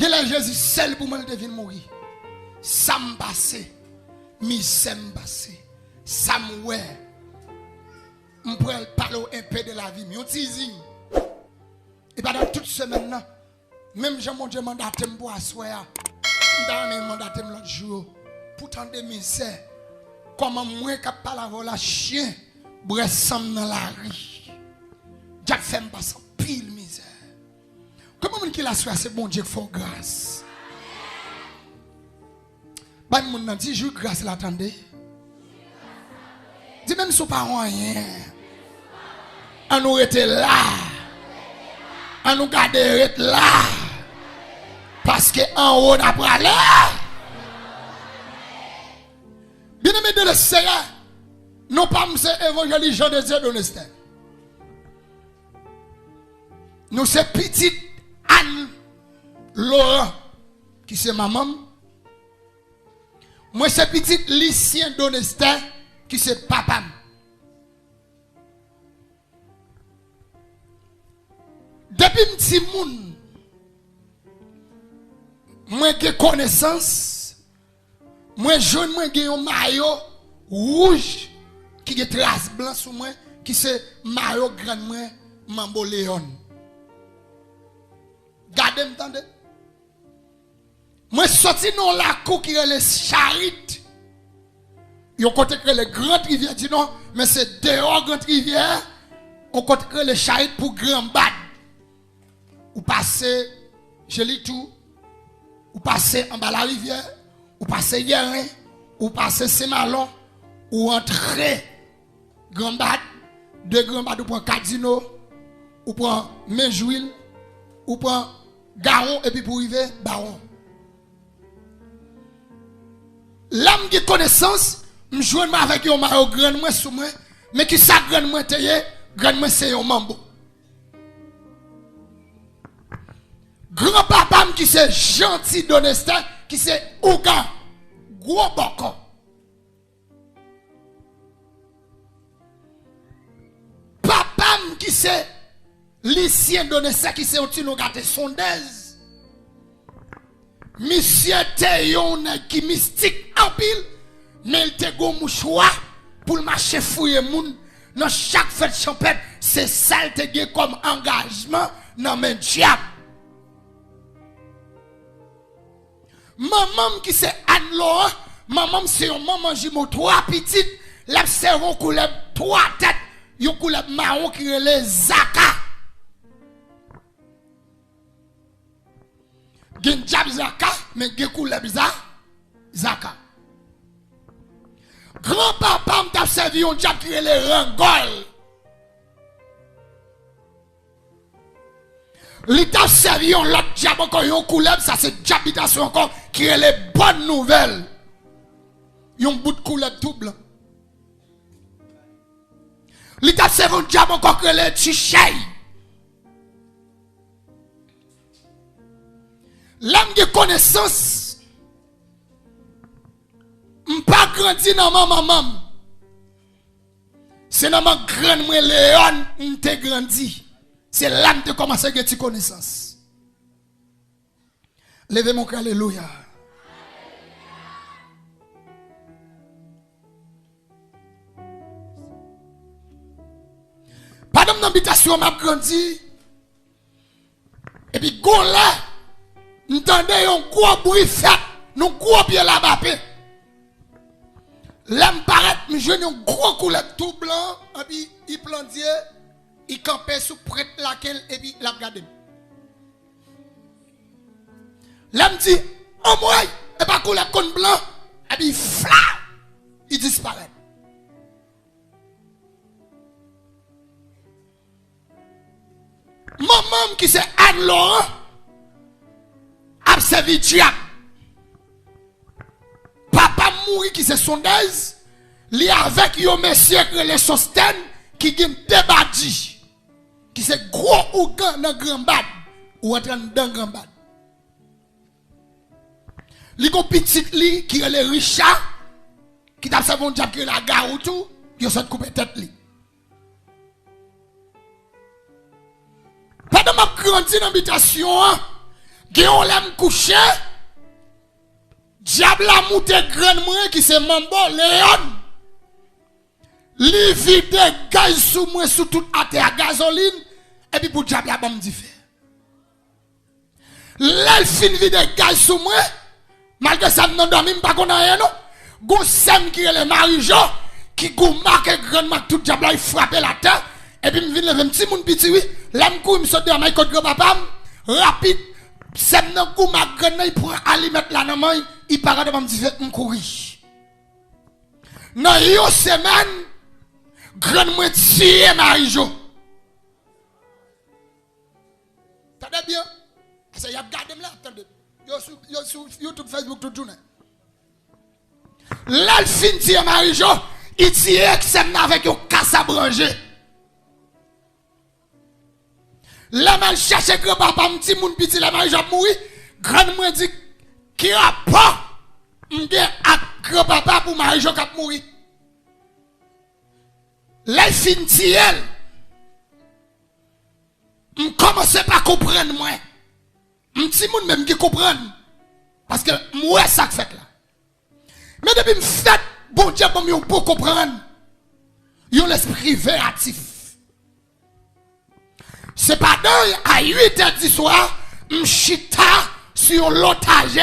Gela Jésus seul pour moi devine mourir. Ça me passe. Misère me passe. Ça me ouais. On pourrait parler un peu de la vie. Mais on dit et pendant toute semaine là, même j'ai mon Dieu mandaté pour asseoir. Dans mandaté l'autre jour pour tant de misère. Comment moi qui parle la chien bressam dans la rue. Jack fait me passer pile misère. Comment on qui la soit c'est bon Dieu qui fait grâce. Bah mon nan dit jour grâce l'attendez. Dis même son parent rien. On nous était là. On nous garder là. Parce que en haut d'après là. Bien aimé de le Seigneur, non pas monsieur évangéliste Jean de Dieu d'Honestin. Nous c'est petite Anne Laurent qui c'est maman. Moi c'est petite Lucien d'Honestin qui c'est papa. Depuis petit monde, moi j'ai connaissance, moi jeune, moi j'ai un maillot rouge qui a trace blanche sur moi, qui c'est maillot grand moi, Mambo Léon. Gardez m'tendez. Moi sorti dans la cour qui est les Charite. Yon côté que les grandes rivières dit non, mais c'est dehors grande rivière, on côté que les Charite pour grand bad. Ou passer, je lis tout, ou passer en bas la rivière, ou passer Yérin, ou passer Saint-Malon, ou entrer Grand Bad, de Grand Bad, ou prend Cadino, ou prend Menjouil, ou prend Garon, et puis pour arriver, Baron. L'âme qui connaissance, je joue avec un maillot grand moi sous moi, mais qui ça grand moi teye, grand moi c'est un mambo. Grand papa qui c'est gentil d'honnêteté, qui c'est Ouga, gros boko. Papa qui c'est Lucien d'honnêteté, qui c'est un petit gâté sondaise. Monsieur Théon qui mystique en pile, mais il te go mouchoir pour marcher fouiller moun. Dans chaque fête champêtre, c'est ça te gen comme engagement dans men diable. Maman qui c'est Anne-Laure, maman c'est un maman jumeau trois petites, la cerveau couleur trois têtes, yon couleur marron qui relève Zaka. Gen diable Zaka, mais gen couleur Zaka. Grand-papa m'a servi un diable qui relève Rangol. L'état servi un l'autre diable encore yon couleur, ça c'est diabitation encore qui est les bonnes nouvelles. Yon bout de couleur tout blanc. L'état servi un diable encore qui est les chichey. L'âme de connaissance, m'pas grandi dans ma maman. C'est dans ma grande moi Léon m'te grandi. C'est l'âme de commencer à gagner connaissance. Levez mon cœur, alléluia. Pendant l'habitation m'a grandi. Et puis gon là, m'entendez un gros bruit fait, nous gros pied là-bas. Là m'paraît, je un gros couleur tout blanc, et puis il plantait. Il campait sous prête laquelle et puis la regarde. Là me dit, oh moi, et pas couleur con blanc, et puis fla, il disparaît. Maman qui c'est Anne-Laure, a servi diable. Papa mouri qui c'est sondaise, li avec yo monsieur que les sosten qui gagne débadi. Qui c'est gros ou grand dans grand bad ou entrer dans grand bad. Li gon petit li qui est le Richard qui t'a servi un diable qui la gare ou tout, yo s'est coupé tête li. Pendant m'a grandi dans l'habitation, Gen l'aime couché. Diable a monté grand moi qui c'est Mambo Léon. Li vide gaz sous moi sous tout à terre gasoline et puis pour diable a bon dit fait. L'elle fin vide gaz sous moi malgré ça non dormi pas connait rien non. Gon sem qui le Marie-Jo qui go marque grandement tout diable il frappe la terre et puis me vinn lever petit moun petit oui, l'âme kou me saute dans my côté grand papa rapide sem nan kou ma grand il prend aller mettre la nan main il paraît devant me dire fait courir. Nan yo semaine grand moi tirer Marie-Jo. T'as bien? Ça y a gardé là, attendez. Yo sur YouTube, Facebook toute journée. Là le fin tirer Marie-Jo, il tire exem avec un casse à branger. Là mal chercher grand papa petit moun petit la Marie-Jo mourir. Grand moi dit qui a pas m'gè ak grand papa pour Marie-Jo k'ap mourir. Là fin tirer. M'commence pas comprendre moi. M'ti moun même qui comprendre parce que moi ça fait là. Mais depuis m'fait bon Dieu bon yo pour comprendre. Yo l'esprit vératif. C'est pas dans à 8h du soir, m'chita sur l'otage.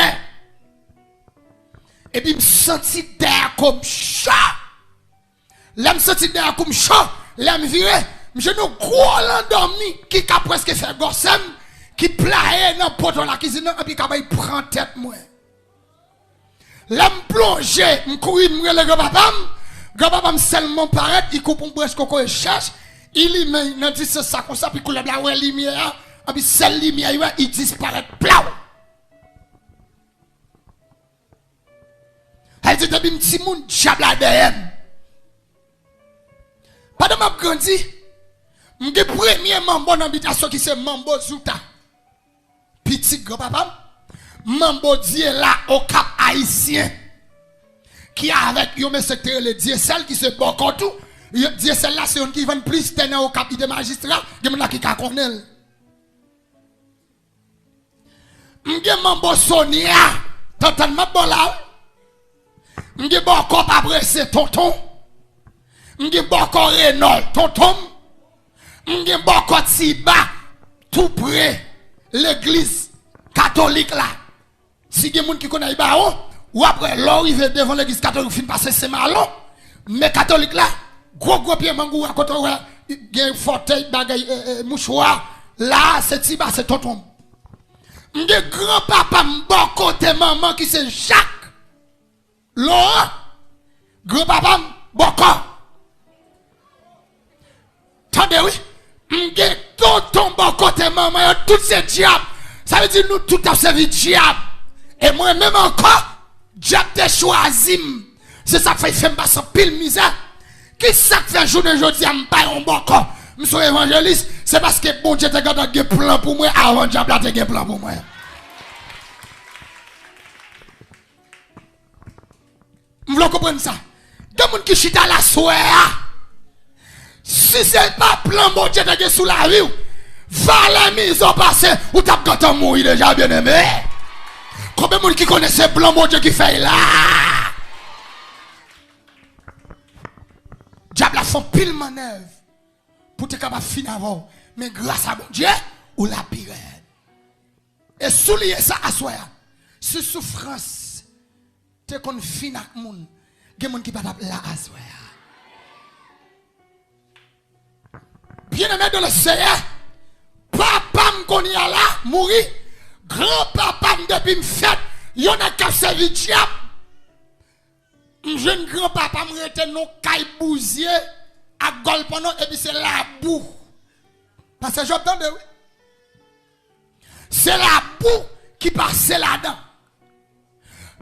Et puis m'senti d'air comme chat. Là m'senti d'air comme chat, là m'viré, m'genou gros l'endormi qui a presque fait gossem qui plaît dans pot la cuisine et puis il prend tête moi. Là m'plonger, m'courir m'rele grand-papa seulement paraît, il coupe un brèche coco et cherche, il y met dans 10 ça comme ça puis coule la ouais lumière, et puis celle lumière il disparaît plau. Elle dit depuis petit moun diable derrière. Pendant m'a grandi, m'ge premier mambo dans habitation qui c'est Mambo Zouta. Petit grand-papa, Mambo Dieu là au Cap haïtien. Qui a avec yo me secteur le diesel qui se bon tout. Diesel là c'est on qui vend plus tenant au Cap de magistrat, de mon qui ka connaît. M'ge Mambo Sonia, totalement bon là. M'ge bon corps pas pressé tonton. M'ge bon corps Renault tonton. M'ge bon corps Tiba tout près l'église catholique là. Si gen moun qui connaît ba ou après l'arrivée devant l'église catholique fin passer c'est malon mais catholique là gros pied mangou à côté gen fauteuil bagay mouchoir là c'est Tiba c'est tonton. M'ge grand papa m'bon côté maman qui c'est Jacques. Laurent grand papa boko. Tendez oui. M'ge tonton bon côté maman tout ces diable. Ça veut dire nous tout a servi diable. Et moi même encore diable te choisi. C'est ça fait faire passer pile misère. Qui ça fait journée aujourd'hui à m'pa un bon corps. M'sois évangéliste, c'est parce que bon Dieu te garde un plan pour moi avant diable te un plan pour moi. Vous comprenez ça? Des gens qui chita la soirée. Si c'est pas plan bon Dieu te sous la vie, va la mise au passé ou t'as gâté mourir déjà bien aimé. Combien de gens qui connaissent ce plan bon Dieu qui fait là? Diable a fait pile manœuvre pour te capable finir avant. Mais grâce à bon Dieu, ou la pire. Et souligner ça à soi. Si souffrance, te qu'on finit avec moun, il y a des gens qui ne peuvent pas là à soi. Bien aimé dans le Seigneur, papa m'konny là, mourir, grand-papa depuis m'fait, y'en a qu'à servir diable. Jeune grand-papa m'rete non caille bousier, à golpono, et puis c'est la boue. Parce que j'entends oui. C'est la boue qui passe là-dedans.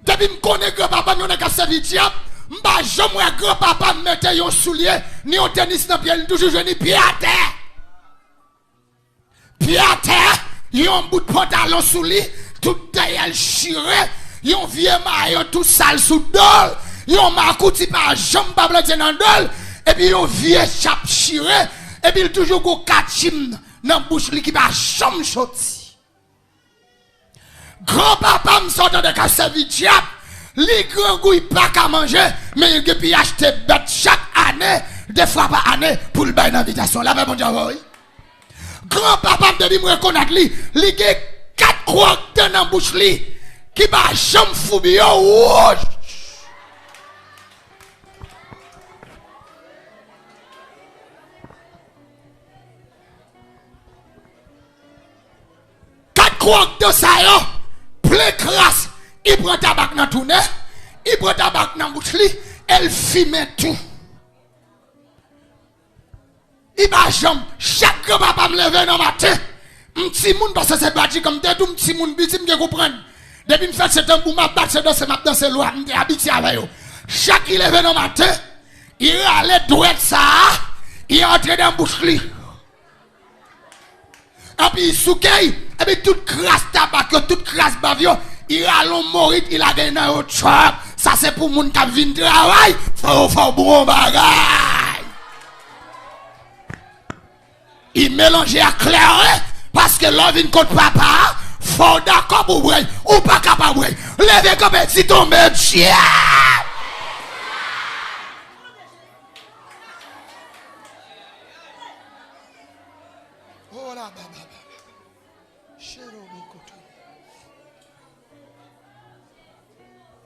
Depuis m'konny grand-papa, y'en a qu'à servir diable. M'ba jamais grand-papa mette yon soulier, ni au tennis dans pied, toujours jeune pied à terre. Pied à terre, yon bout de pantalon sous lui, tout derrière chiré, yon vieux maillot tout sale sous dol, yon makouti par jambe pas blanc dans dol, et puis yon vieux chape chiré, et puis il toujours go kachim dans bouche li qui pas jambe sorti. Grand-papa me sort de ka servi diable. Li grand gouille pas qu'à manger, mais il peut acheter bête chaque année, 2 fois par année, pour le bail d'invitation. Là, bon Dieu, oui. Grand-papa me dit, me reconnaître li, li ge 4 crocs dans la bouche li, qui va jamais foubi rouge. Croque de ça yo, plein crasse, il prend tabac dans tout nez, il prend tabac dans bouche li, elle fume tout. Il va jamais chaque papa me lever dans matin. M'ti moun parce que c'est bâti comme des tout m'ti moun biti me comprendre. Depuis me fait c'est un bout m'a battre dans m'a dans ces lois, m'te habitué avec yo. Chaque il lever dans matin, il allait droit ça, il entre dans bouche li. Et puis il soukei, et puis toute crasse tabac, toute crasse bavio, il a l'on mourir, il a gagné un autre chop. Ça c'est pour moun qui vient travail, faut bon bagay. Il mélange à clair, parce que l'on vient contre papa, faut d'accord pour vrai, ou pas capable. Levez comme si tombe chien. Oh là, baba.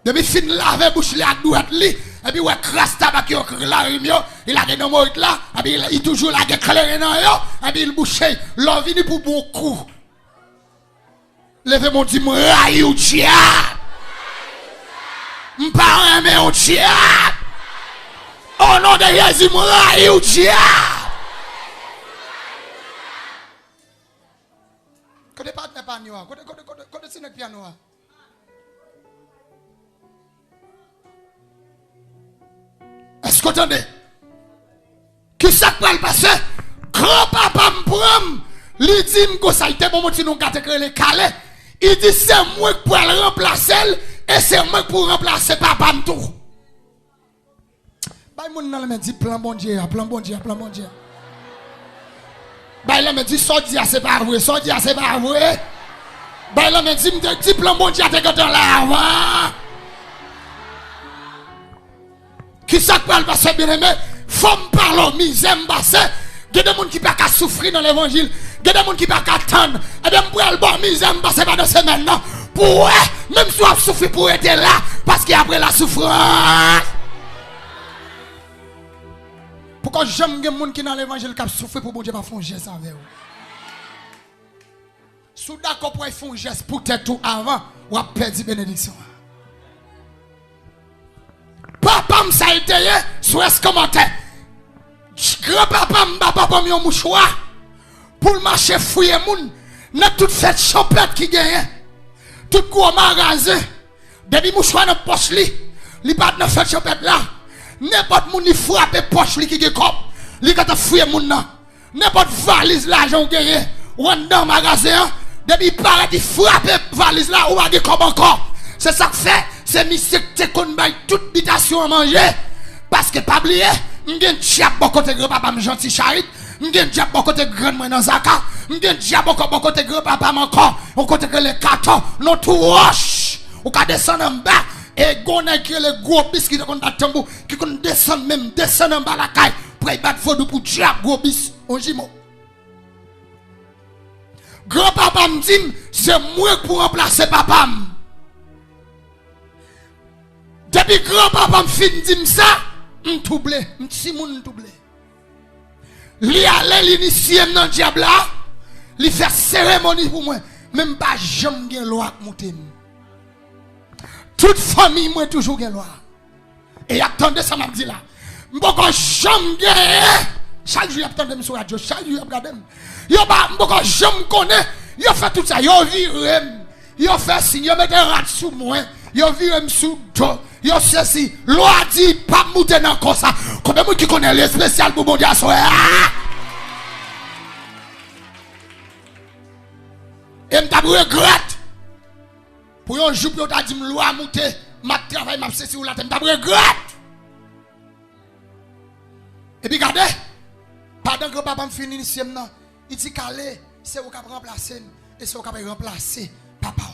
Depuis fin laver bouche li à droite li et puis ouais crasse tabac yo la réunion il a gagné mort là et puis il toujours la clair dans yo et puis il bouche l'on vini pour beaucoup levez mon dit moi raïou dia m'pa aimer on dia au nom de Jésus moi raïou dia côté pas noir côté c'est notre piano. Est-ce que vous entendez? Qui ça peut le passer? Grand-papa me prend, il dit que ça a été bon, nous avons les calais. Il dit c'est moi qui pour le remplacer et c'est moi pour remplacer papa me tout. Bah, mon nom me dit plan bon Dieu, plan bon Dieu, plan bon Dieu. Bah, il me dit sorti c'est pas vrai, sorti c'est pas vrai. Bah, il me dit plan bon Dieu, t'es content là avant. Qui ça peut le passer bien aimé? Faut me parler, misère me passer. Il y a des gens qui ne peuvent pas souffrir dans l'évangile. Il y a des gens qui ne peuvent pas attendre. Et bien, pour le bon misère me passer pas de semaine. Pour même si on souffre pour être là, parce qu'après la souffrance. Pourquoi j'aime les gens qui dans l'évangile qui souffrent pour bon Dieu pas faire un geste avec eux? Si vous d'accord pour faire un geste pour être tout avant, ou a perdu bénédiction. Papa m'a été sur ce commentaire. Grand-papa m'a papa mis un mouchoir pour marcher fouiller moun. N'a toute cette chopette qui gagne. Tout gros magasin. Depuis mouchoir dans poche li. Li pas dans cette chopette là. N'importe moun ni frappe poche li qui gagne cop. Li ka ta fouiller moun nan. N'importe valise l'argent gagne. Ou dans magasin. Depuis paraît di frappe valise là ou a gagne cop encore. C'est ça que fait. C'est monsieur qui te bail toute habitation à manger. Parce que pas oublier, m'gen diable bon côté grand papa me gentil charit, m'gen diable bon côté grand moi dans zaka, m'gen diable bon côté grand papa encore, on côté que les cartons, non tout roche. Ou ka descendre en bas et gonne qui les gros bis qui kon tambour, qui kon descendre même descendre en bas la caille pour y battre fodou pour diable gros bis on jimo. Grand papa me dit c'est moi pour remplacer papa. Depuis grand-papa me fin dit ça, m'toublé, m'ti moun m'toublé. Li allait l'initier dans diable là, li faire cérémonie pour moi, même pas jamais gen loi monter. Toute famille moi toujours gen loi. Et attendez ça m'a dit là. M'poko jamais gen chaque jour attendez sur radio, chaque jour regardez. Yo pas m'poko jamais connaît, yo fait tout ça, yo viré, yo fait signe, yo mette rat sous moi, yo viré sous dos. Yo ceci, loi dit pas monter dans comme ça. Combien de qui connaît les spécial pour bon Dieu soir. Et m'ta regrette. Pour un jour pour t'a dit loi monter, m'a travail m'a ceci ou là, m'ta regrette. Et puis regardez, pendant que papa me finit ici maintenant, il dit calé, c'est vous qui remplacer et c'est vous qui remplacer papa.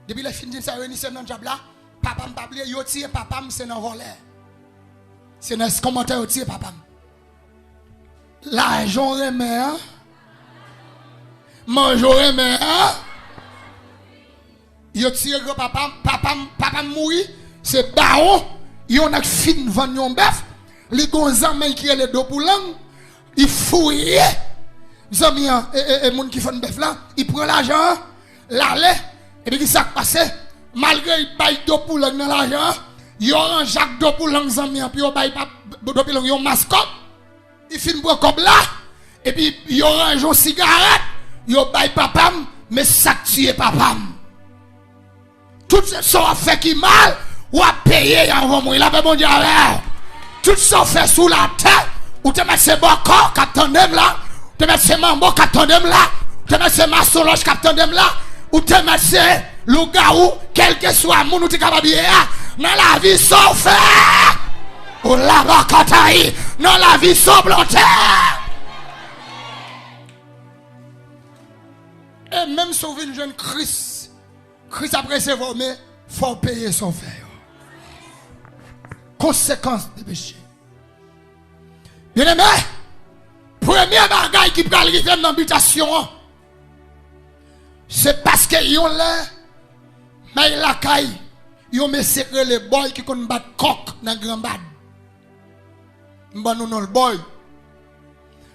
Depuis les films, ça réunissent dans le job là. Papa m'a oublié, yo tire papa, c'est dans voler. C'est dans ce commentaire, yo tire papa. L'argent remet, hein? Manger remet, hein? Yo tire papa mourir, c'est baron. Yon a fin vendre yon bœuf. Les gonzamens qui est les deux poulants, il fouille. Zami et moun qui font bœuf là, il prend l'argent, l'aller et puis qui ça passe malgré il baille deux poulants dans l'argent, yon rend Jacques deux poulants zami puis yon baille deux poulants yon mascotte. Il fin pour comme là et puis yon range une cigarette, yon baille papam mais ça tue papam. Tout ça fait qui mal ou à payer avant moi, il a pas bon Dieu avec. Tout ça fait sous la tête, ou te mets ces bocaux qui attendent là, te mets ces mambo qui attendent là, te mets ces maçonloges qui attendent là, ou te mets ces loups-garous, quel que soit mon outil capable dans la vie sauf faire. Ou là-bas kataï, dans la vie sans planter. Et même sauver une jeune Christ a préservé, mais il faut payer son faire. Conséquence des péchés. Bien aimé, premier bagage qui peut arriver dans l'habitation, c'est parce que yon là, mais la caille, yon me serré les boys qui kon bat coq dans grand bad. M'ban non le boy.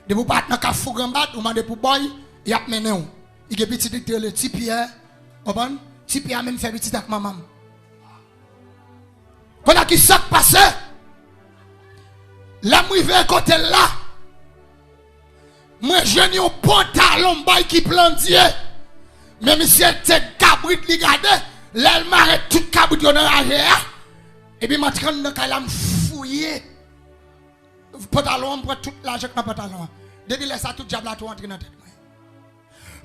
De vous pas dans cafou grand bad, ou mande pour boy, y a mené ou. Il est petit de le petit Pierre, bon, petit Pierre même fait petit avec maman. Pendant qui s'est passé, la mouille côté là, moi j'ai un pantalon qui plantier, mais monsieur tête cabrit li gade, l'elle m'arrête tout cabrit dans la guerre, et puis m'a traîné dans la fouiller, pantalon prend toute l'argent dans pantalon, depuis là ça tout diable là tout entrer dans tête.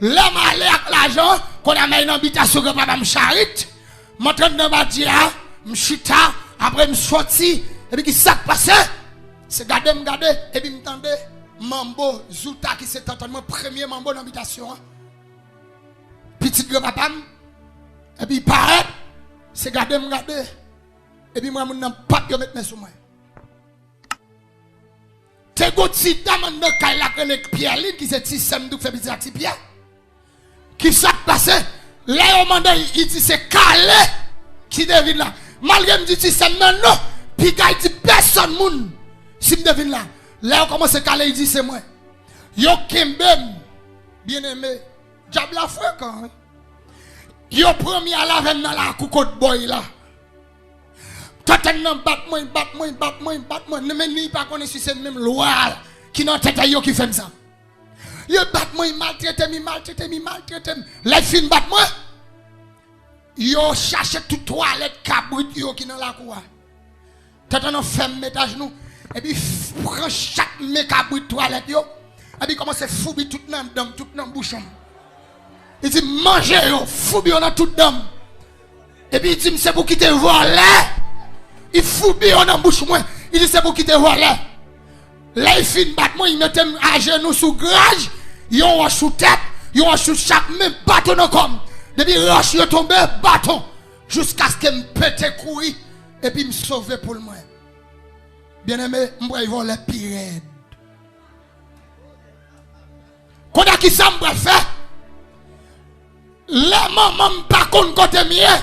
Là m'a allé avec l'argent qu'on a mis une habitation que papa me charite, m'a traîné dans bâtiment, m'chita. Après, je suis sorti, et puis, qui s'est passé? C'est garder, et puis, m'entendez, Mambo, Zouta, qui s'est entendu, mon premier Mambo dans l'habitation. Petit grand-papa, et puis, il paraît, c'est garder, et puis, moi, je n'ai pas de mettre mes sous moi. T'es goutti, dame, de Pierre, qui s'est dit, c'est m'dou, fait petit à Pierre. Qui s'est passé? Là, on m'a dit, il dit, c'est calé, qui devine là. Malgré me dit c'est non, puis il dit personne moun. Si me devine là, là on commence à caler, il dit c'est moi. Yo kembem, bien aimé, diable la fréquent. Yo premier à la veine dans la coucotte boy là. Tatan bat moi, ne me ni pas connaître si c'est même loi qui dans tête yo qui fait ça. Yo bat moi, maltraite. Les filles bat moi. Yo cherche toute toilette cabrit yo qui dans la cour. Tata non ferme métage nous et puis prend chaque cabrit toilette yo et puis commence à foubi tout dans dame tout dans bouchon. Il dit manger yo foubi on a tout dame. Et puis il dit c'est pour quitter voler. Il foubi on dans bouche moi. Il dit c'est pour quitter voler. Là il fin bat moi il mettait à genoux sous grage, yo sous tête, yo sous chaque même bâton comme. Depuis roche yo tombé bâton jusqu'à ce que me pète courir et puis me sauver pour le moi. Bien aimé, moi ils vont les pires. Quand qui ça me faire? La maman pas contre côté mien.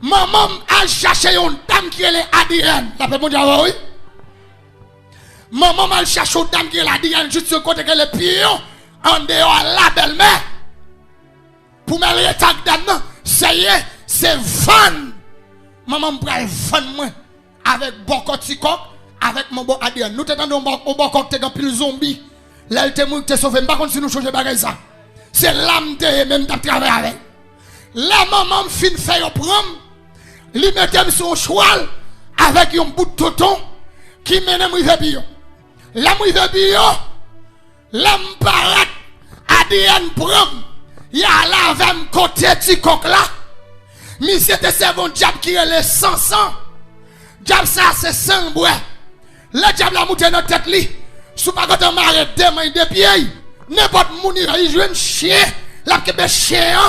Maman a cherché une dame qui est Adrienne. La peut dire oui. Maman a cherché une dame qui est Adrienne juste sur côté que le pion en dehors la belle-mère. Pour me rétac d'âme, c'est van. Maman pral van moi avec beaucoup de coq, avec mon bon Adrien. Nous t'entendons au bon coq, t'es un pile zombie. Là, il te sauvé. Par contre, si nous changeons bagage ça, c'est l'âme de même de travailler avec. La maman fin fait un prom, lui mettait son cheval avec un bout de tonton qui mène à mouille bio. La mouille bio, l'âme parade, Adrien prom. Il y a là avec côté petit coq là. Mais c'était un diable qui est le 500. Diable ça c'est sang bois. Le diable a monté dans tête li. Sous pas quand on m'arrête deux mains deux pieds. N'importe moun il joue un chien. La que chien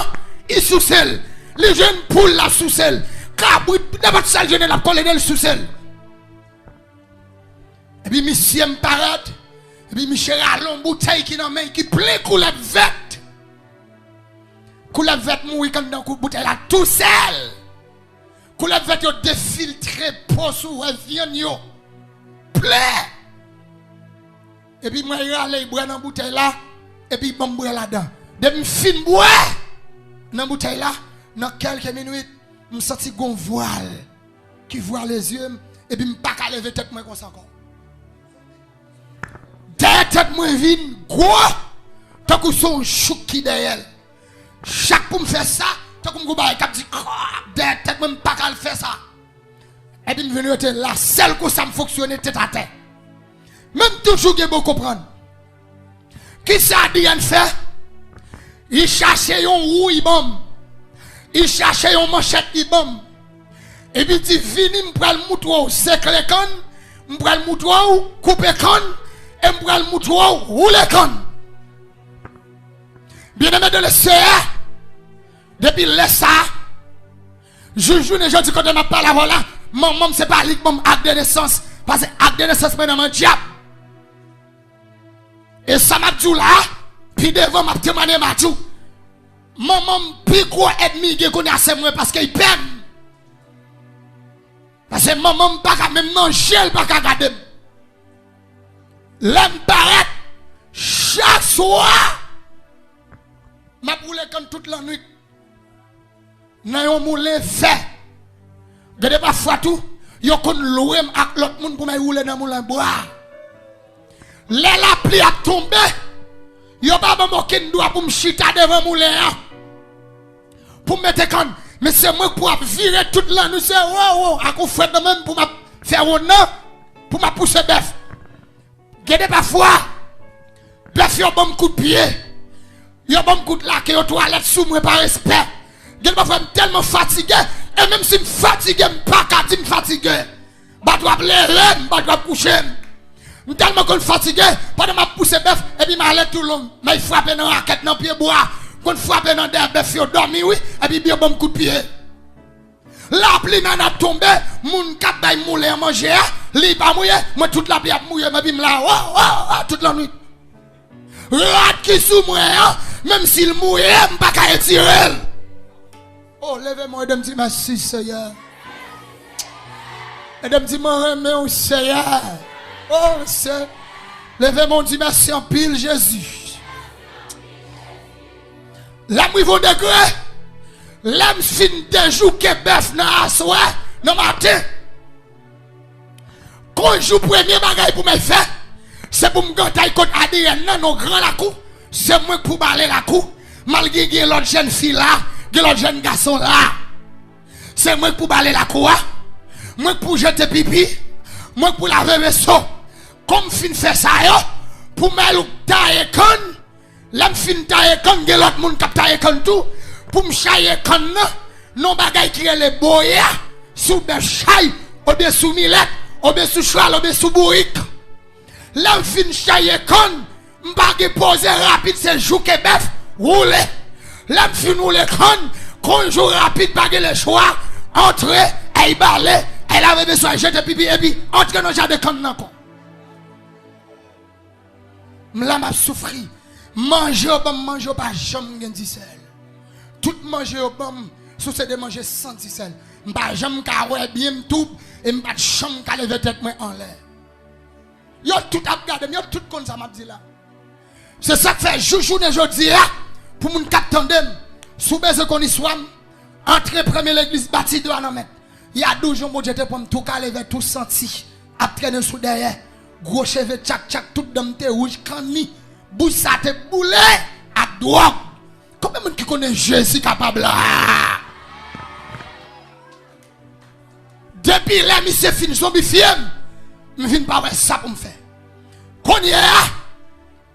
il sous celle. Les jeunes poules la sous sel. Cabrit, n'importe quel jeune la collé le sous sel. Et puis monsieur me parade. Et puis Michel Allon bouteille qui dans main qui plein couleur verte. Couleur verte mourir quand dans bouteille là tout seul. Couleur verte yo défiltré pour sous viande yo. Plein. Et puis moi aller boire dans bouteille là et puis bon boire là-dedans. Depuis fin boire dans bouteille là dans quelques minutes me senti gon voile qui voit les yeux et puis me pas qu'à lever tête moi comme ça encore. Derrière tête moi vin gros tant que son chouk qui derrière. Chaque pour me faire ça, tant que me go bail cap dit derrière tête moi pas qu'à faire ça. Et puis me venir être la seule que ça me fonctionner tête à tête. Même toujours que vous comprendre. Qui ça Diane fait? Il cherchait un rouille bombe. Il cherchait une manchette de bombe. Et puis il vini m'pral moutouou sec les cannes, m'pral moutouou couper canne et m'pral moutouou rouler canne. Bien aimé de l'essai, depuis l'essa, je joue les gens qui quand m'a parlé voilà, maman c'est pas ligue mon acte de naissance parce que acte de naissance c'est un diable. Et ça m'a dit là, puis devant m'a témoigné m'a dit maman plus gros ennemi qui connaît assez moi parce qu'il peine. Parce que maman pas qu'à même manger, pas qu'à garder. L'aime paraît chaque soir. M'a boulé comme toute la nuit. Nan yon moulin fait. Gade parfois tout, yon kon loué ak l'autre monde pour me rouler dans moulin bois. La pluie a tombé. Yon pas bon ken doit pour me chita devant moulin. Pour mettre quand mais c'est moi pour virer toute la nuit c'est wow à coup fait de même pour me faire honneur pour me pousser bœuf. Gade parfois bœuf yon bon coup de pied. Yon bon coup de laque yon toilette sous moi par respect. Gade parfois tellement fatigué et même si me fatigué me pas qu'à dire me fatigué. Ba doit lever, ba doit coucher. Je suis tellement fatigué, pendant que je pousse bœuf, et puis je m'allais tout long. Mais il frappe dans la raquette, dans le pied bois. Quand je frappe dans le bœuf, il dormi, oui, et puis il y a un bon coup de pied. La pluie n'a tombé, mon cap d'ail moulé à manger, il pas mouillé, moi toute la pluie a mouillé, mais puis là, toute la nuit. Rat qui sous moi, même s'il mouille, je ne peux pas retirer. Oh, levez-moi et me merci Seigneur. Et me dire, remets au Seigneur. Oh, c'est. Levez-moi et merci en pile Jésus. L'âme vont degré. L'âme fin de jour que bœuf n'a assoé, non matin. Quand je joue premier bagage pour me faire, c'est pour me gâter contre Adrien, non, grand la cou. C'est moi pour balayer la cou. Malgré que l'autre jeune fille là, que l'autre jeune garçon là. C'est moi pour balayer la cou. Moi pour jeter pipi. Moi pour laver mes seaux. Comme fin fait ça, pour me tailler con. L'âme fin tailler con, que l'autre monde qui tailler con tout. Pour me chailler con, non bagay qui est les boya. Sous des chailles, ou bien sous millette, ou bien sous cheval, ou bien sous bourrique. L'âme fin chailler con, m'bagay poser rapide, c'est jour que bœuf, rouler. L'âme fin rouler con, quand joue rapide, bagay le choix, entrer, elle balai, elle avait besoin de jeter pipi, et puis, entrer dans le jardin con, non. M'la m'a souffri. Manger au bon, manger au pas, jamais gen di sel. Tout manger au bon, sous c'est de manger sans di sel. M'pa jamais ka ouais bien m'toup, et m'pa jamais ka lever tête moi en l'air. Yo tout a regardé, yo tout comme ça m'a dit là. C'est ça que fait joujou de jodi là, pour moun k'ap tandem, sous besoin qu'on y soit, entrer premier l'église bâti de mettre. Il y a 12 jours, moi j'étais pour me tout ka lever tout senti, à traîner sous derrière. Gros cheveux, tchak, tout dans tes rouge, canni, bouche ça te boulé, à drogue. Combien de monde qui connaît Jésus capable là? Depuis là, monsieur fin zombifié, je viens pas voir ça pour me faire. Qu'on y est,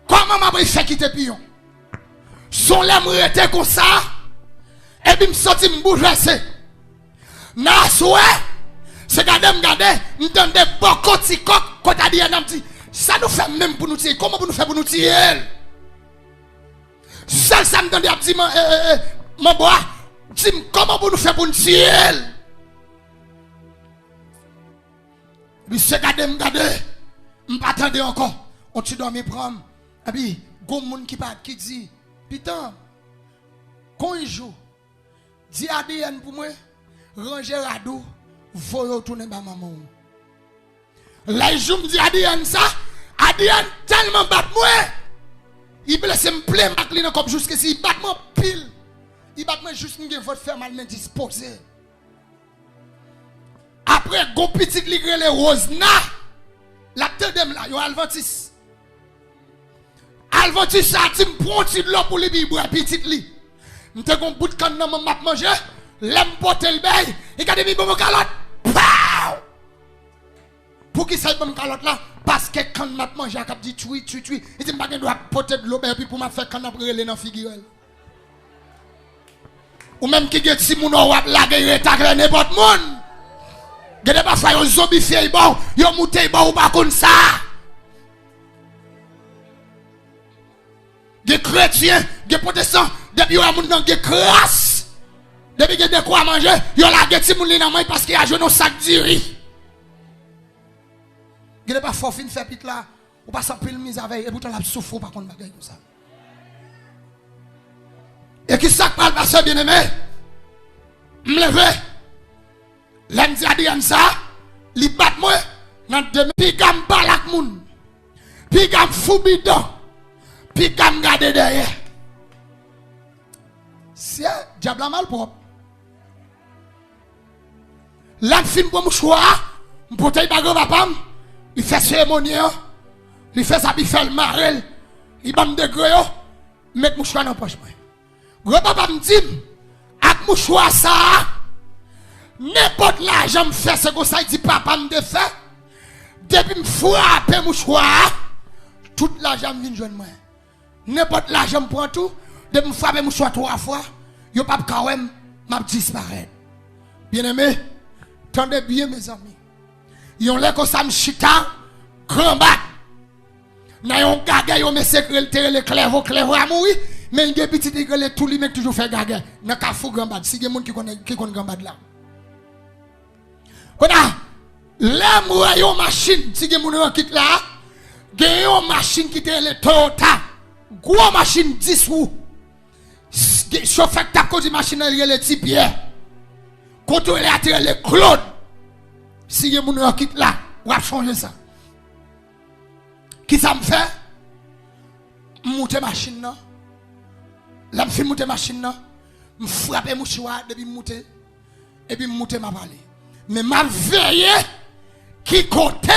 comment m'a fait quitter pion? Son lèvre était comme ça, et puis me senti me bouleversé. Na souhait. C'est garder, m'entendez beaucoup de coq, quand t'as dit, ça nous fait même pour nous tirer. Comment pour nous faire pour nous tirer? Ça me donne dit, mon bois, Dis comment pour nous faire pour nous tuer? Puis c'est garder, m'pas attendre encore. On te dormi prendre. Et puis, gon moun qui dit, putain, quand il joue, dis ADN pour moi, ranger radou, faut retourner ma maman. Là, je me dis ADN ça, ADN tellement bat moi. Il blesse me plein macline comme jusque si il bat moi pile. Il bat moi juste m'ge faut faire mal disposé. Après gon petit ligre les rosna. La tendem là, yo Alventis. Alventis ça ti m'prend ti de l'eau pour les boire petit li. M'te gon bout de canne nan m'a manger, l'aime porter le bail, et gade mi bon calotte. Pour qui ça bon calotte là? Parce que quand m'a manger a cap dit tui, il dit m'a doit porter de l'eau puis pour m'a faire canne après les dans figure. Ou même qui get si moun wap la guerre ta n'importe monde. Gade pas fa yo zombifié bon, yo mouté bon ou pas comme ça. Des chrétiens, des protestants, depuis yo moun nan ge crasse. Depuis que de quoi manger, yo la ge ti moun li nan main parce qu'il y a jeune sac de riz. Gade pas fort fin faire pit là, ou pas sans pile mise avec et pourtant la souffre pas contre bagay comme ça. Et qui ça parle pasteur bien-aimé? M'lever. L'homme dit Adrien ça, li bat moi nan demi pi gam balak moun. Pi gam fou bidon. Pi gam gade derrière. C'est diable mal propre. L'homme fin pour mouchoir, m'pote bago papam, il fait cérémonie, il fait ça, il fait le marel, il bam de greo, met mouchoir dans poche moi. Gros papa me dit, avec mouchoir ça, n'importe l'argent me fait ce que ça dit papa me fait. Depuis me frapper mouchoir, tout l'argent vient joindre moi. N'importe l'argent me prend tout, depuis me frapper mouchoir 3 fois, yo pas quand même m'a disparaître. Bien-aimé, tendez bien mes amis. Yon lè ko ça me chita grand bat. Na yon gaga yon me secret le clairvo à mourir. Mais il y a des petits qui tout lui met toujours fait gaga. N'a qu'à fou grand bad. Si il y a des gens qui connaissent grand bad là. Voilà. Là, moi, yon machine. Si il y a des gens qui là, il y a une machine qui est le Toyota. Gros machine 10 roues. Chauffeur tap ko di machine il y a le petit Pierre. Quand on est le Claude. Si il y a des gens qui là, on va changer ça. Qui ça me fait? Monter machine là. Là, je fais monter machine, je frappe mon choix depuis monter, et puis monter ma parler. Mais ma veille, qui compte,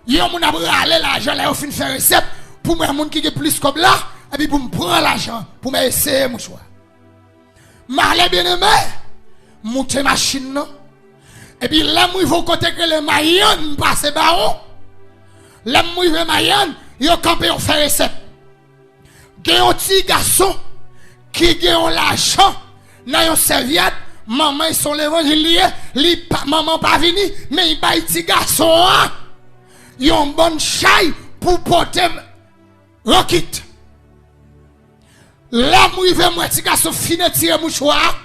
il y a mon aller l'argent, là, au fin faire recette, pour moi, mon qui est plus comme là, et puis pour me prendre l'argent, pour m'essayer mon choix. Ma bien aimé, monter machine, et puis là, moi, il faut côté que les maillons passent baron. Là, moi, il veut maillon, il y a campé, on fait recette. Il y a un petit garçon, qui gagne l'argent dans une serviette, maman ils sont l'évangile, maman pas venu, mais il baille petit garçon, il a une bonne chaille pour porter roquette. Là, moi, il veut moi petit garçon finir tirer mouchoir,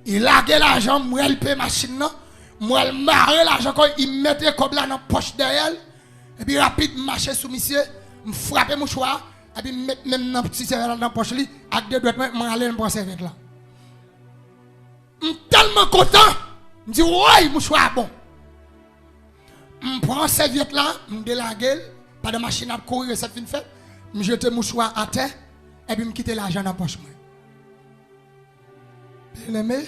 il a gagné l'argent, moi il paye machine, moi il marre l'argent quand il mettait comme là dans la poche derrière, et puis rapide marcher sous monsieur, me frapper mouchoir. Et puis même dans petit serviette dans la poche li avec deux doigts m'en aller dans serviette là. Tellement content, me dit ouais mouchoir bon. Me prend serviette là, me délague, pas de machine à courir cette fin fait, me jeter mouchoir à terre et puis me quitter l'argent dans la poche moi. Bien aimé.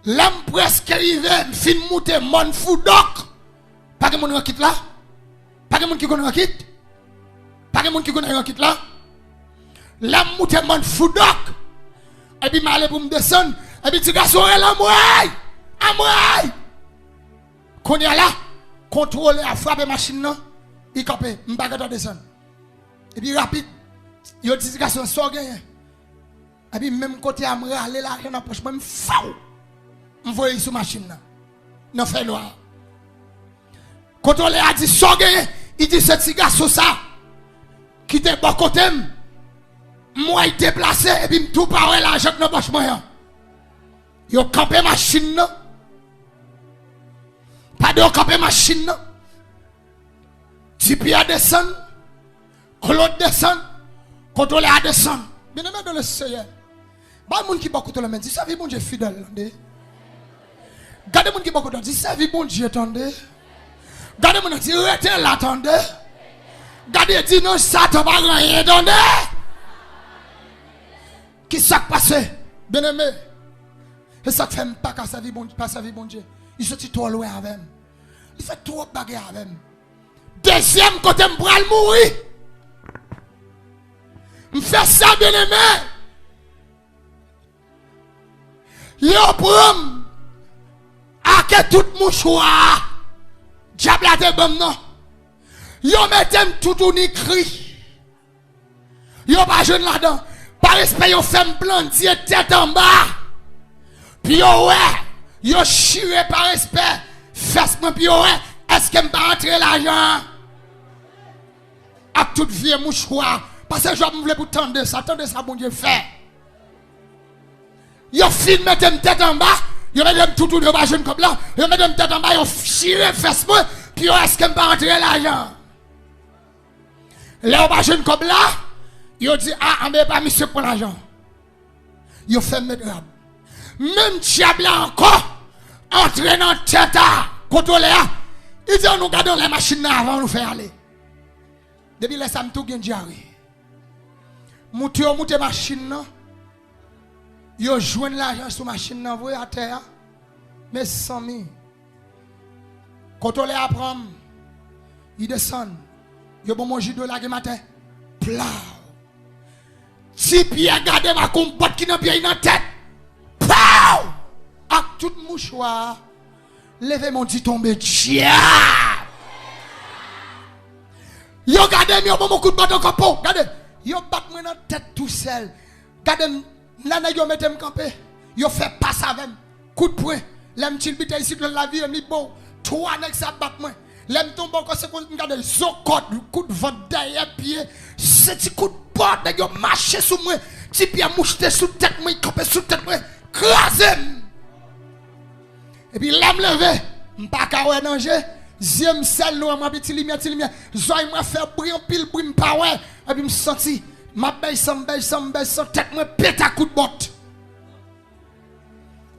L'homme presque arrivé, me fin monter mon foudok. Pas de monde quitte là. Pas de monde qui connaît quitte. Pas de monde qui connaît un kit là. La moute man foudok. Et puis m'aller pour me descendre. Et puis tu garçon est là moi. À moi. Qu'on y a là, contrôler à frapper machine là, il capé, m'baga descendre. Et puis rapide, yo dit garçon sort gagné. Et puis même côté à me aller là dans poche moi m'fou. M'voyer sur machine là. Non fait noir. Contrôler a dit sort gagné, il dit ce petit garçon ça qui était bon côté Moi il déplacé et puis tout par l'argent dans poche moyen. Yo campé machine non. Pas de campé machine non. Tipi a descend. Claude descend. Contrôler a descend. Bien aimé dans le Seigneur. Pas moun qui beaucoup de la main, dit ça vie bon Dieu fidèle, attendez. Gardez moun qui beaucoup de dit ça vie bon Dieu, attendez. Gardez moun qui rete là, attendez. Gardez dit non ça t'as pas rien, attendez. Qui s'est passé, bien aimé? Et ça fait pas qu'à sa vie bon, pas sa vie bon Dieu. Il se tient trop loin avec. Il fait trop bagarre avec. Deuxième côté m'bral mourir. M'fait ça bien aimé. Yo prom a que tout mouchoir diable a te bon non yo mettem tout ni cri yo pas jeune là-dedans par respect yo fait plantier tête en bas puis yo ouais yo chiré par respect fesse moi puis yo ouais est-ce que m'pas rentrer l'argent à toute vieux mouchoir parce que je voulais pour tendre ça bon Dieu fait. Yo filme mettem tête en bas, yo mettem tout yo pas jeune comme là, yo mettem tête en bas, yo chiré fesse moi, puis yo est-ce que pas rentrer l'argent. Là pas jeune comme là, yo dit ah mais pas monsieur pour l'argent. Yo fait mettre rab. Même diable encore entrer dans tête à contrôler. Il dit nous gardons les machines avant nous faire aller. Depuis là ça me tout gain diarrhée. Monter machine non. Yo joignent l'argent sur machine nan voye à terre mais 100 000 quand on les apprend ils descendent yo bon manger de la matin plau si pied garder ma compote qui dans pied dans tête plau ak tout mouchoir lever mon dit tomber diable yo garder yo bon coup de bâton capot regardez yo bat moi dans tête tout seul regardez là yo mettem campé yo fait passe avec coup de poing l'aime til bite ici dans la vie mi bon trois nèg ça bat moi l'aime tombe encore c'est qu'on regarde zokot coup de vent derrière pied c'est petit coup de porte nèg yo marcher sous moi petit pied moucheté sous tête moi campé sous tête moi crasé et puis l'aime levé m'pas ka ouais danger zième sel nous m'a petit lumière zoy moi faire briller pile bruit pas ouais et puis me senti ma belle sans tête moi pète à coup de botte.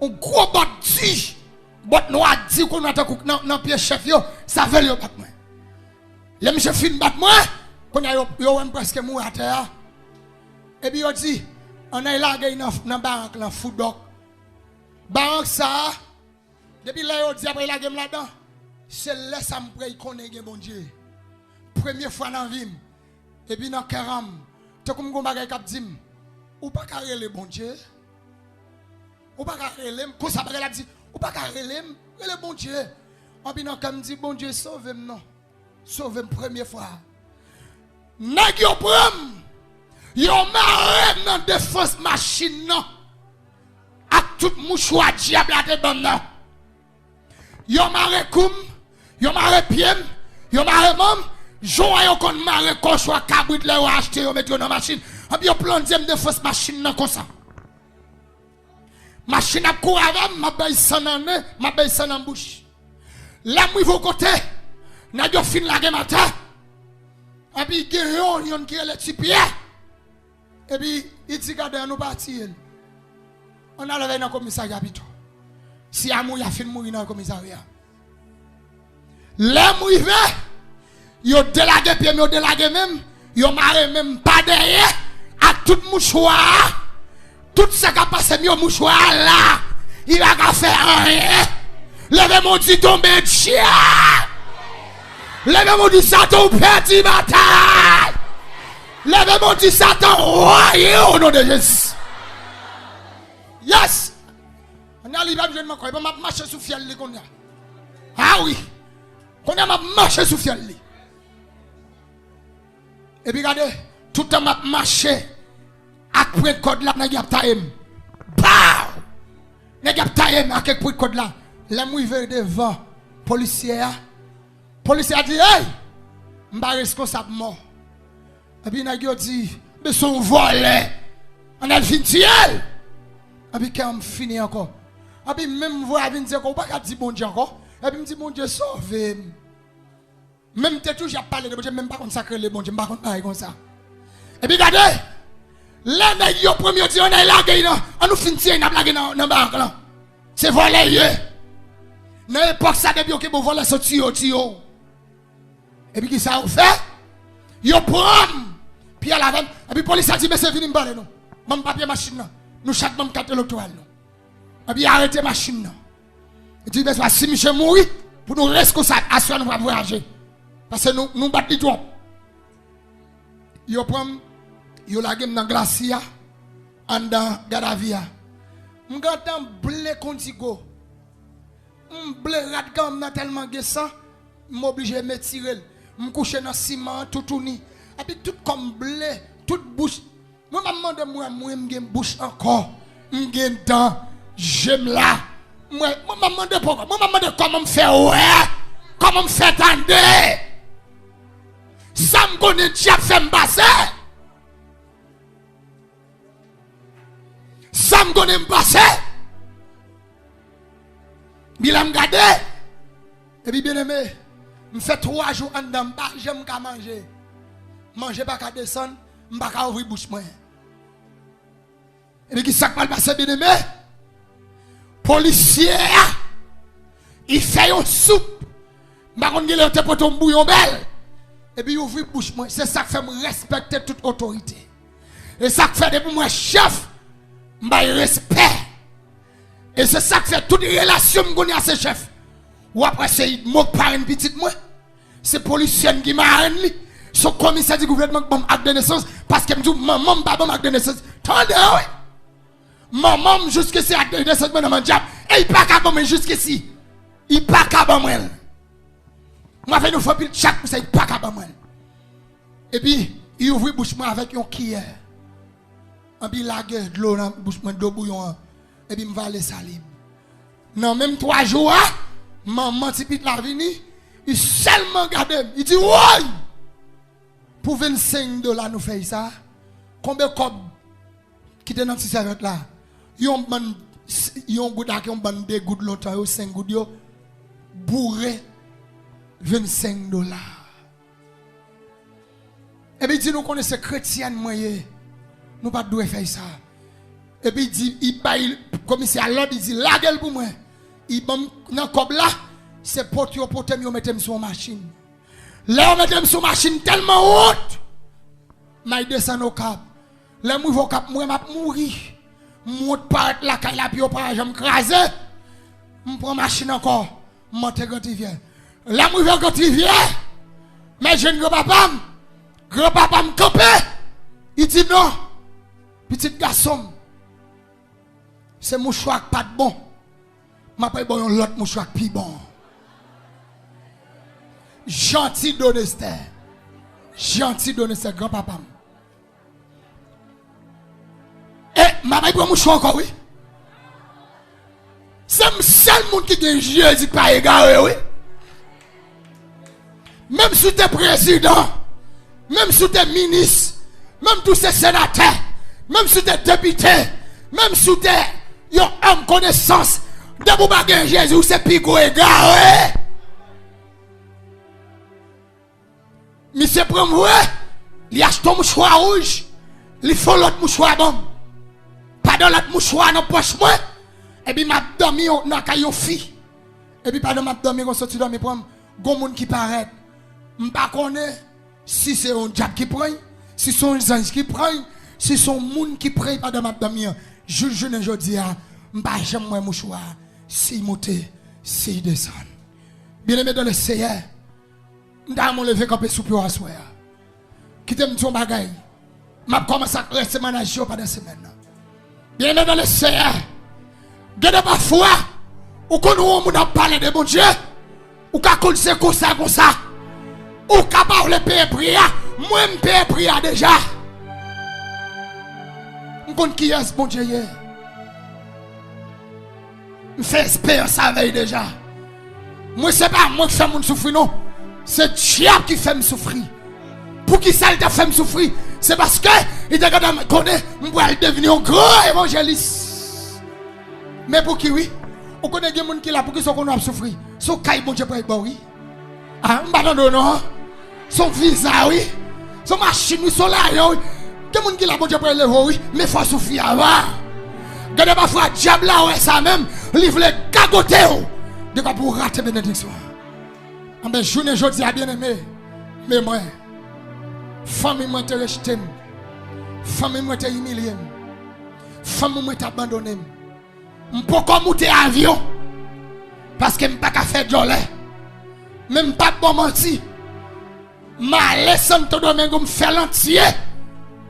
Un gros botte dit botte noir dit qu'on a dans pied chef yo ça veut yo battre moi. Les monsieur fin battre moi qu'on a yo presque mourir à terre. Et puis yo dit on a largué dans banque là food dog. Banque ça depuis là yo dit après la game là-dedans c'est là ça me prie connaît bon Dieu. Première fois dans vie et puis dans caram tu comme gon bagay k'ap dim ou pas carré le bon Dieu ou pas carré le comme ça bagay la dit ou pas carré le bon Dieu en bien comme dit bon Dieu sauve-moi non sauve-moi première fois nèg yo pram yo marre dans défense machine non ak tout mouchoir diable la te bon non yo marre koum yo marre piem yo marre mam Jean yo kon marre cochon cabrit le acheter yo mettre dans machine et puis yo planter de fausse machine nan comme ça machine a court avec ma baille sans nan ma baille sans en bouche là moi vos côté n'a yo fin la matin et puis yon qui est le petit pied et puis il dit garder nous partir on a levé dans commissariat bito si amou ya fin mourir dans commissariat là moi yo délagué puis yo délagué même yo marre même pas derrière à tout mouchoir tout ça qui a passé mi mouchoir là il va pas faire rien levez mon dit tomber chien levez mon dit Satan petit bataille levez mon dit Satan royé au nom de Jésus yes on a libre je m'en m'a marcher sous fiel li qu'on a ah oui qu'on a m'a marcher sous fiel li. Et puis regardez, tout le temps m'a marché après le code là, n'a pas taïm. Bah! N'a pas taïm avec le code là. Les mouillés devant policier a dit hey, m'pa responsable mort. Et puis n'a dit Mais son volé. On a fini elle. Et puis quand on finit encore. Et puis même voix vient dire qu'on pas dire bon Dieu encore. Et puis me dit bon Dieu sauve. Même t'es toujours parlé de bon Dieu même pas consacrer le bon Dieu, pas comme ça. Et puis regardez. Là nèg yo premier dit on a lagué non. On nous finit on a lagué dans banque là. C'est volé. Dans l'époque ça depuis que bon voler sorti tio. Et puis qui ça on fait? Yo prend puis à la vente et puis police a dit mais c'est fini me parler non. Même papier machine là. Nous chaque même carte électorale non. Et puis arrêtez machine là. Et dit mais si monsieur mourir pour nous rester ça assurer nous va voyager. Parce que nous battons trop. Yo prend yo la game dans glacia en dans Gadavia. M'gatan blé contigo. Blé rat comme nan tellement gessa, m'obligé me tirer. M'coucher dans ciment tout ni. Et puis tout comme blé, toute bouche. Moi m'a demandé moi m'gen bouche encore. M'gen dent, j'aime là. Moi m'a demandé pourquoi. Moi m'a demandé comment me faire ouais. Comment me faire tendre. Ça me connaît diable fait me passer. Ça me connaît me passer. Bilam gade. Et puis bien aimé, me fait 3 jours en dedans, j'aime qu'à manger. Manger pas qu'à descendre, m'pas qu'à ouvrir bouche moi. Et puis qui ça va passer bien aimé? Policier, il fait une soupe. M'pas qu'on gèle te pour ton bouillon belle. Et puis il ouvre bouche moi, c'est ça qui fait me respecter toute autorité. Et ça qui fait depuis moi chef, m'pas respect. Et c'est ça qui fait toute relation que à ce chef. Ou après c'est moque par une petite moi. C'est policier qui m'a lui. Son commissaire du gouvernement qui m'a acte de naissance parce que me dit maman pas bon acte de naissance. Tendez oui. Maman jusqu'ici acte de naissance dans mon diable. Et il pas capable mais jusqu'ici. Il pas capable moi. Moi fait nous faut pile chaque pour ça il pas capable moi. Et puis il ouvre bouche moi avec un cuillère. Et puis la gueule de l'eau dans bouche moi d'eau bouillon. Et puis, je vais aller salir. Non, même 3 jours, maman, petit la vini, il seulement regarde, il dit, ouais, pour $25, nous faisons ça. Combien de cobs qui étaient dans cette serviette là? Ils ont goût à qui ont ban 2 gouttes longtemps, 5 gouttes, bourré $25. Et puis, il dit, nous connaissons chrétiens, nous pas de faire ça. Et puis il dit, il baille, commissaire l'autre, il dit, la gueule pour moi. Il bon, dans le là, c'est pour me mettre sur la machine. Là, on met sur la machine tellement haute. Mais il descend au cap. Là, je vais au cap, moi, je vais mourir. Je vais par la caille, puis je vais me craser. Je prends la machine encore. Je monte à Grand-Rivière. Là, je vais à Grand-Rivière. Mais je ne grand-papa me camper. Il dit non. Petit garçon. C'est mouchoir pas de bon. Je vais bon l'autre mouchoir plus bon. Gentil d'honnêteté. Gentil d'honnêteté, grand-papa. Et je vais bon mouchoir encore, oui. C'est le seul monde qui a Jésus pas égaré, oui. Même si tu es président, même si tu es ministre, même tous ces sénateurs, même si tu es député, même si tu es yon homme connaissance de vous baguer Jésus c'est pigo égaré. Monsieur prend moi, il achète un mouchoir rouge, il faut l'autre mouchoir bon. Pas dans l'autre mouchoir dans poche moi. Et puis m'a dormi dans caillou fi. Et puis pas dans m'a dormi on sorti dormi prendre gon monde qui paraît. M'pas connaît si c'est un diable qui prend, si c'est un ange qui prend, si c'est un monde qui prend pas dans m'a dormi. Je ne dis pas, je j'aime moi mouchoir, si monter, si descendre. Bien aimé dans le Seigneur, je vais lever comme un soupe à soir. Quittez mon bagage. Je commence à rester manager pendant la semaine. Bien aimé dans le Seigneur, gardez parfois, ou quand nous parlons de bon Dieu, ou quand on sait comme ça, ou quand on le paye prière, moi je paye prière déjà. Je connais qui est ce bon Dieu. Je fais espérance avec déjà. Moi, ce n'est pas moi qui fais mon souffrir, non. C'est Dieu qui fait me souffrir. Pour qui ça te fait me souffrir? C'est parce que il te connaît, je vais devenir un grand évangéliste. Mais pour qui oui? On connaît des gens qui là pour qui sont qu'on a souffrir. Son caille bon Dieu pour être oui. Ah, non. Son visa oui. Son machine oui, son là oui. Des gens qui là bon Dieu pour être oui, mais faut souffrir avant. Regardez parfois diable là ouais ça même, il voulait gagoter de quoi pour rater bénédiction. En ben journée jodi a bien aimé. Mais moi famille moi te rejeté. Famille moi te humilié. Famille moi t'abandonné. M'po comme monter avion parce que m'pas ka faire jolé. Même pas bon menti. Ma laisse Santo Domingo me faire l'entier.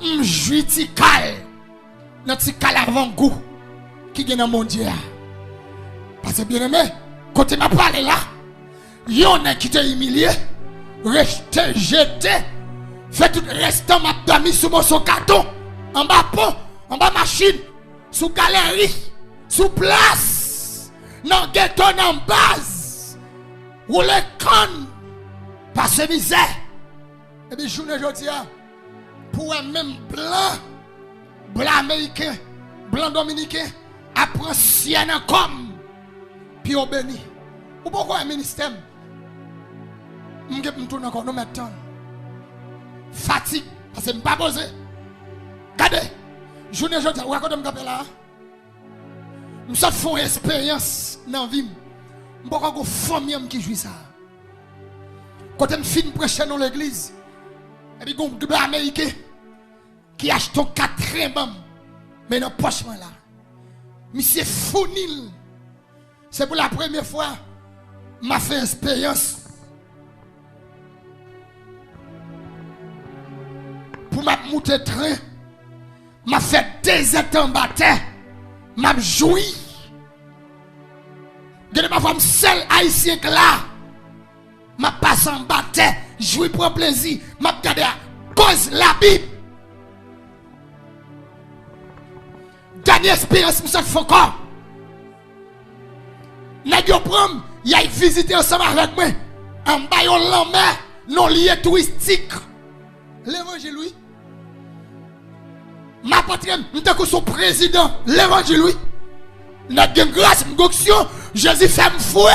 M'joui ti kal. Nan ti kal avant goût qui gagne dans mon Dieu. Parce que bien aimé, quand tu m'as parlé là, y'en a qui t'a humilié, resté jeté, fait tout restant m'a dormi sous mon carton, en bas pont, en bas machine, sous galerie, sous place, dans ghetto, dans base, où les connes, parce que misère. Et puis journée aujourd'hui, pour un même blanc américain, blanc dominicain, après sien comme, puis on bénit. Ou pourquoi un ministère? Je me tourne encore, nous mettons. Fatigue, parce que je ne pas posé. Regardez, journée aujourd'hui, vous racontez me là. Nous sommes fait une expérience dans la vie. Je ne peux pas avoir une famille qui joue ça. Quand je finis de prêcher dans l'église, et puis il y a un américain qui achète 4 bambes, mais dans le poche là. Monsieur Founil, c'est pour la première fois m'a fait expérience pour m'a monter train, m'a fait 2 ans en bataille, m'a joui. De ma femme seule haïtien là, m'a passé en bataille, joui pour plaisir, m'a regardé à cause la Bible. Dernière expérience, monsieur Foucault. N'a pas prom, il a visité ensemble avec moi. En bas, on l'emmène, non lié touristique. L'évangile, oui. Ma patronne, nous sommes son président. L'évangile, oui. N'a pas grâce, m'gonction, Jésus fait me fouet.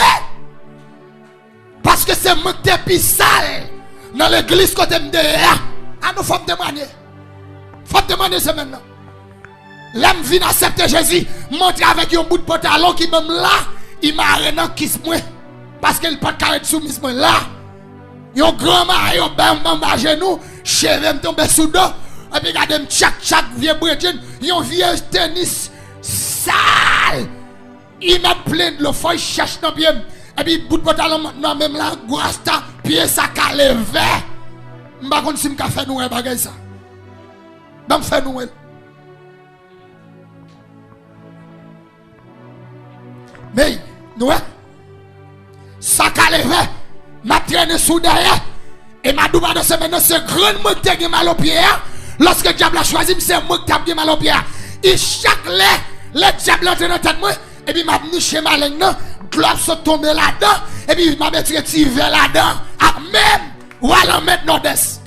Parce que c'est moi qui suis sale. Dans l'église, côté de là. Ah, nous faut demander. Faut demander ça maintenant. L'homme vient accepter Jésus, montre avec un bout de pantalon qui même là, il m'a arrêté kiss moi parce qu'il pas carré soumise moi là. Yon grand mari yon bam à genoux, cheveux me tomber sous dos, et puis regardez chaque vieux bretien, yon vieux tennis sale. Il m'a plein de l'eau, faut il cherche dans pied, et puis bout de pantalon maintenant même là, grasta, pied ça calé vert. M'pa konn si m'ka fait nous un bagay ça. M'pa fait nous. Mais, nous, ça qu'a levé, m'a traîné sous derrière, et m'a douba de ce maintenant, c'est grand moi qui ai mal au pied. Lorsque le diable a choisi, c'est moi qui ai mal au pied. Et chaque lait, le diable entre dans la tête moi, et puis m'a niché ma langue, globe sont tombés là-dedans, et puis m'a mis vers là-dedans, à même, ou à l'en mettre nord-est.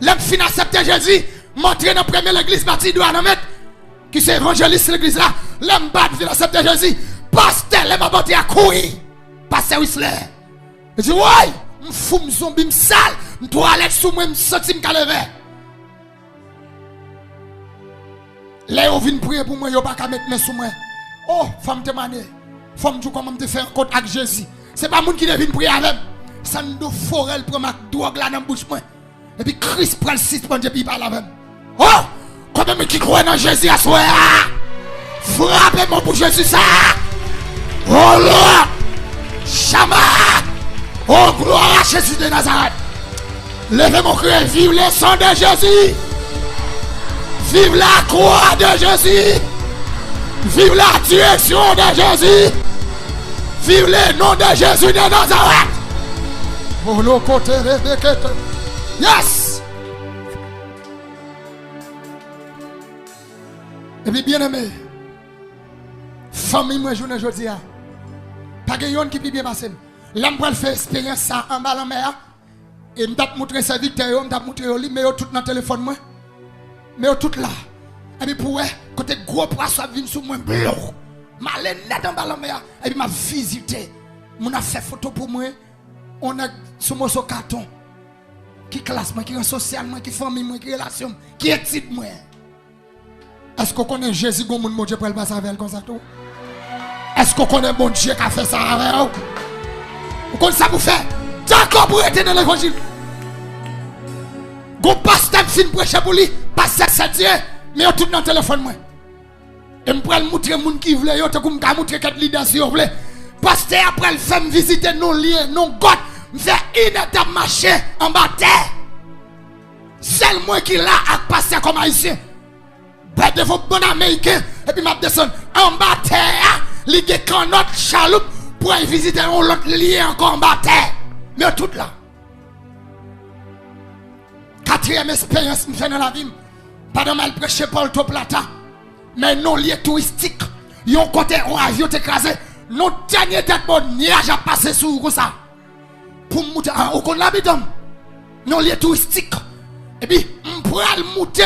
L'homme fin accepté Jésus, montré dans la première église, bâtie doit en mettre. Qui c'est évangéliste l'église là, l'homme bat vient accepter Jésus, pasteur les m'a battu à courir, pasteur Whistler. Il dit ouais, m'fou m'zombie m'sale, m'toilette sous moi m'senti m'calevé. Là on vient prier pour moi, yo pas qu'à mettre main sous moi. Oh, femme te maner, femme tu comment te faire un compte avec Jésus. C'est pas moun qui vient prier avec. Ça nous forel prend ma drogue là dans bouche moi. Et puis Christ prend le 6 pour Dieu puis parle avec. Oh! Combien qui croient dans Jésus à soi? Frappez-moi pour Jésus ça. Oh Lord. Chama. Oh gloire à Jésus de Nazareth. Levez mon cœur. Vive le sang de Jésus. Vive la croix de Jésus. Vive la direction de Jésus. Vive le nom de Jésus de Nazareth. Oh le côté de yes. Et puis bien aimé, famille moi journée aujourd'hui, pas de yon qui peut bien passer. L'homme va faire expérience ça en bas la mer, Et je vais montrer ça Victor, je vais montrer lui, mais tout dans le téléphone moi. Mais tout là. Et puis pour côté gros poisson vient sur moi blanc. Malé net en ballon mer et puis m'a visité. Mon a fait photo pour moi. On a sur mon carton. Qui classe moi, qui social moi, qui famille moi, qui relation, qui éthique moi. Est-ce qu'on connaît Jésus comme mon Dieu pour le passer avec comme ça tout? Est-ce qu'on connaît mon Dieu qui a fait ça avec vous? Vous connaissez ça pour faire? D'accord pour être dans l'évangile. Gon pasteur fin prêcher pour lui, pasteur c'est Dieu, mais yo tout dans téléphone moi. Et me pral montrer moun qui vle yo te comme ka montrer quatre leaders si vous voulez. Pasteur après le fait me visiter non lieu, non God, me faire une étape marcher en bas terre. Seul moi qui là ak pasteur comme haïtien. Ben de vos bon américain et puis m'a descendre en bas terre, li gen kan notre chaloupe pour aller visiter un autre lieu encore en bas terre. Mais tout là. Quatrième expérience me fait dans la vie. Pas de mal prêcher Paul Toplata. Mais non lieu touristique. Yon côté un avion écrasé. Non dernier tête bon nuage a passé sur comme ça. Pour monter au con l'habitant. Non lieu touristique. Et puis on pourra monter.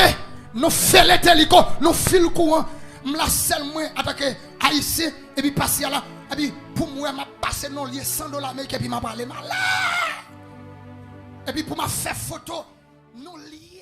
Nous faisons les hélicos, nous filons le courant. La seule moi attaquer haïtien et puis passer là. Et puis pour moi m'a passé non lieu $100 mais et puis m'a parlé mal. Et puis pour m'a faire photo non lié